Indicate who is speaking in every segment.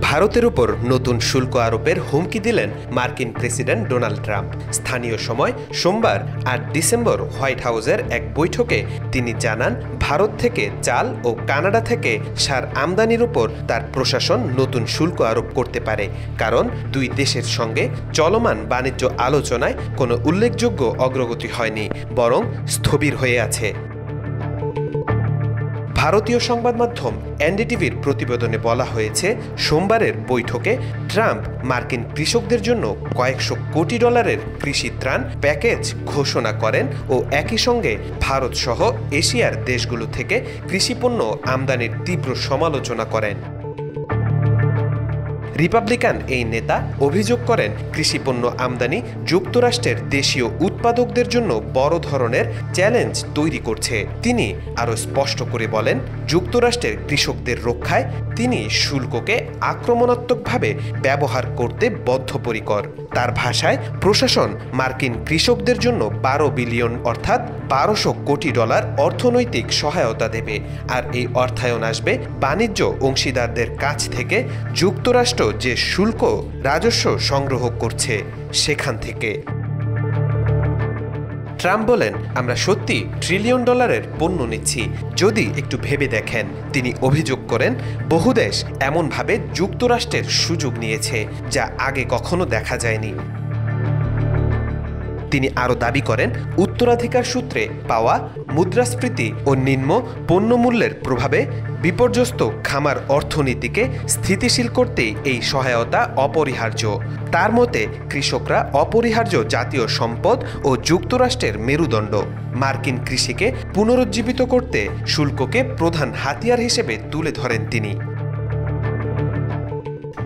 Speaker 1: ভারতের উপর নতুন শুল্ক আরোপের হুমকি দিলেন মার্কিন প্রেসিডেন্ট ডোনাল্ড ট্রাম্প। স্থানীয় সময় সোমবার ৮ ডিসেম্বর হোয়াইট হাউসের এক বৈঠকে তিনি জানান, ভারত থেকে চাল ও কানাডা থেকে সার আমদানির উপর তার প্রশাসন নতুন শুল্ক আরোপ করতে পারে, কারণ দুই দেশের সঙ্গে চলমান বাণিজ্য আলোচনায় কোনো উল্লেখযোগ্য অগ্রগতি হয়নি, বরং স্থবির হয়ে আছে। ভারতীয় সংবাদ মাধ্যম এনডিটিভির প্রতিবেদনে বলা হয়েছে, সোমবারের বৈঠকে ট্রাম্প মার্কিন কৃষকদের জন্য কয়েকশো কোটি ডলারের কৃষি ত্রাণ প্যাকেজ ঘোষণা করেন ও একই সঙ্গে ভারত সহ এশিয়ার দেশগুলো থেকে কৃষিপণ্য আমদানির তীব্র সমালোচনা করেন। রিপাবলিকান এই নেতা অভিযোগ করেন, কৃষিপণ্য আমদানি যুক্তরাষ্ট্রের দেশীয় উৎপাদকদের জন্য বড় ধরনের চ্যালেঞ্জ তৈরি করছে। তিনি আরও স্পষ্ট করে বলেন, যুক্তরাষ্ট্রের কৃষকদের রক্ষায় তিনি শুল্ককে আক্রমণাত্মকভাবে ব্যবহার করতে বদ্ধপরিকর। তার ভাষায়, প্রশাসন মার্কিন কৃষকদের জন্য 12 বিলিয়ন অর্থাৎ 1200 কোটি ডলার অর্থনৈতিক সহায়তা দেবে, আর এই অর্থায়ন আসবে বাণিজ্য অংশীদারদের কাছ থেকে যুক্তরাষ্ট্র যে শুল্ক রাজস্ব সংগ্রহ করছে সেখান থেকে। ট্রাম্প বলেন, আমরা সত্যি ট্রিলিয়ন ডলারের পণ্য নিচ্ছি, যদি একটু ভেবে দেখেন। তিনি অভিযোগ করেন, বহু দেশ এমনভাবে যুক্তরাষ্ট্রের সুযোগ নিয়েছে যা আগে কখনো দেখা যায়নি। তিনি আরও দাবি করেন, উত্তরাধিকার সূত্রে পাওয়া মুদ্রাস্ফীতি ও নিম্ন পণ্যমূল্যের প্রভাবে বিপর্যস্ত খামার অর্থনীতিকে স্থিতিশীল করতেই এই সহায়তা অপরিহার্য। তার মতে, কৃষকরা অপরিহার্য জাতীয় সম্পদ ও যুক্তরাষ্ট্রের মেরুদণ্ড। মার্কিন কৃষিকে পুনরুজ্জীবিত করতে শুল্ককে প্রধান হাতিয়ার হিসেবে তুলে ধরেন তিনি।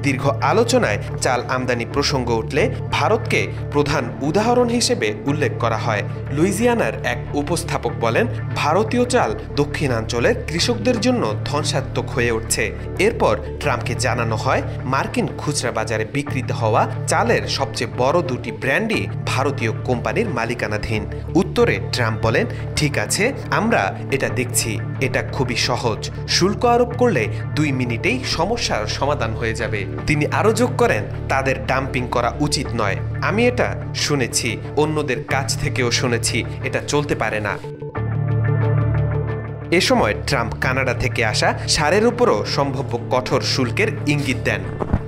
Speaker 1: দীর্ঘ আলোচনায় চাল আমদানি প্রসঙ্গ উঠলে ভারতকে প্রধান উদাহরণ হিসেবে উল্লেখ করা হয়। লুইজিয়ানার এক উপস্থাপক বলেন, ভারতীয় চাল দক্ষিণাঞ্চলের কৃষকদের জন্য ধ্বংসাত্মক হয়ে উঠছে। এরপর ট্রাম্পকে জানানো হয়, মার্কিন খুচরা বাজারে বিক্রিত হওয়া চালের সবচেয়ে বড় দুটি ব্র্যান্ডই ভারতীয় কোম্পানির মালিকানাধীন। উত্তরে ট্রাম্প বলেন, ঠিক আছে, আমরা এটা দেখছি, এটা খুবই সহজ। শুল্ক আরোপ করলে 2 মিনিটেই সমস্যার সমাধান হয়ে যাবে। তিনি আরও যোগ করেন, তাদের ডাম্পিং করা উচিত নয়। আমি এটা শুনেছি, অন্যদের কাছ থেকেও শুনেছি, এটা চলতে পারে না। এ সময় ট্রাম্প কানাডা থেকে আসা সারের উপরও সম্ভাব্য কঠোর শুল্কের ইঙ্গিত দেন,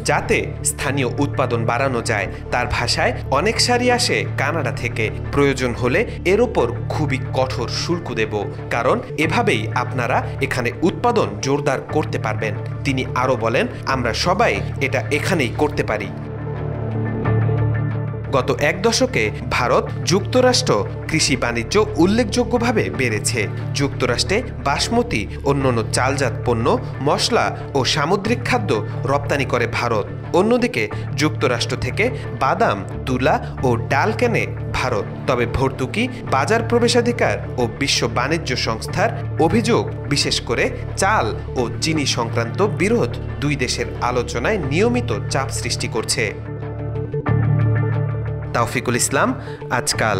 Speaker 1: যাতে স্থানীয় উৎপাদন বাড়ানো যায়। তার ভাষায়, অনেক সারই আসে কানাডা থেকে, প্রয়োজন হলে এর উপর খুবই কঠোর শুল্ক দেব, কারণ এভাবেই আপনারা এখানে উৎপাদন জোরদার করতে পারবেন। তিনি আরও বলেন, আমরা সবাই এটা এখানেই করতে পারি। গত 1 দশকে ভারত যুক্তরাষ্ট্র কৃষি বাণিজ্য উল্লেখযোগ্যভাবে বেড়েছে। যুক্তরাষ্ট্রে বাসমতি, অন্যান্য চালজাত পণ্য, মশলা ও সামুদ্রিক খাদ্য রপ্তানি করে ভারত। অন্যদিকে যুক্তরাষ্ট্র থেকে বাদাম, তুলা ও ডাল কেনে ভারত। তবে ভর্তুকি, বাজার প্রবেশাধিকার ও বিশ্ব বাণিজ্য সংস্থার অভিযোগ, বিশেষ করে চাল ও চিনি সংক্রান্ত বিরোধ, দুই দেশের আলোচনায় নিয়মিত চাপ সৃষ্টি করছে। তাওফিকুল ইসলাম, আজকাল।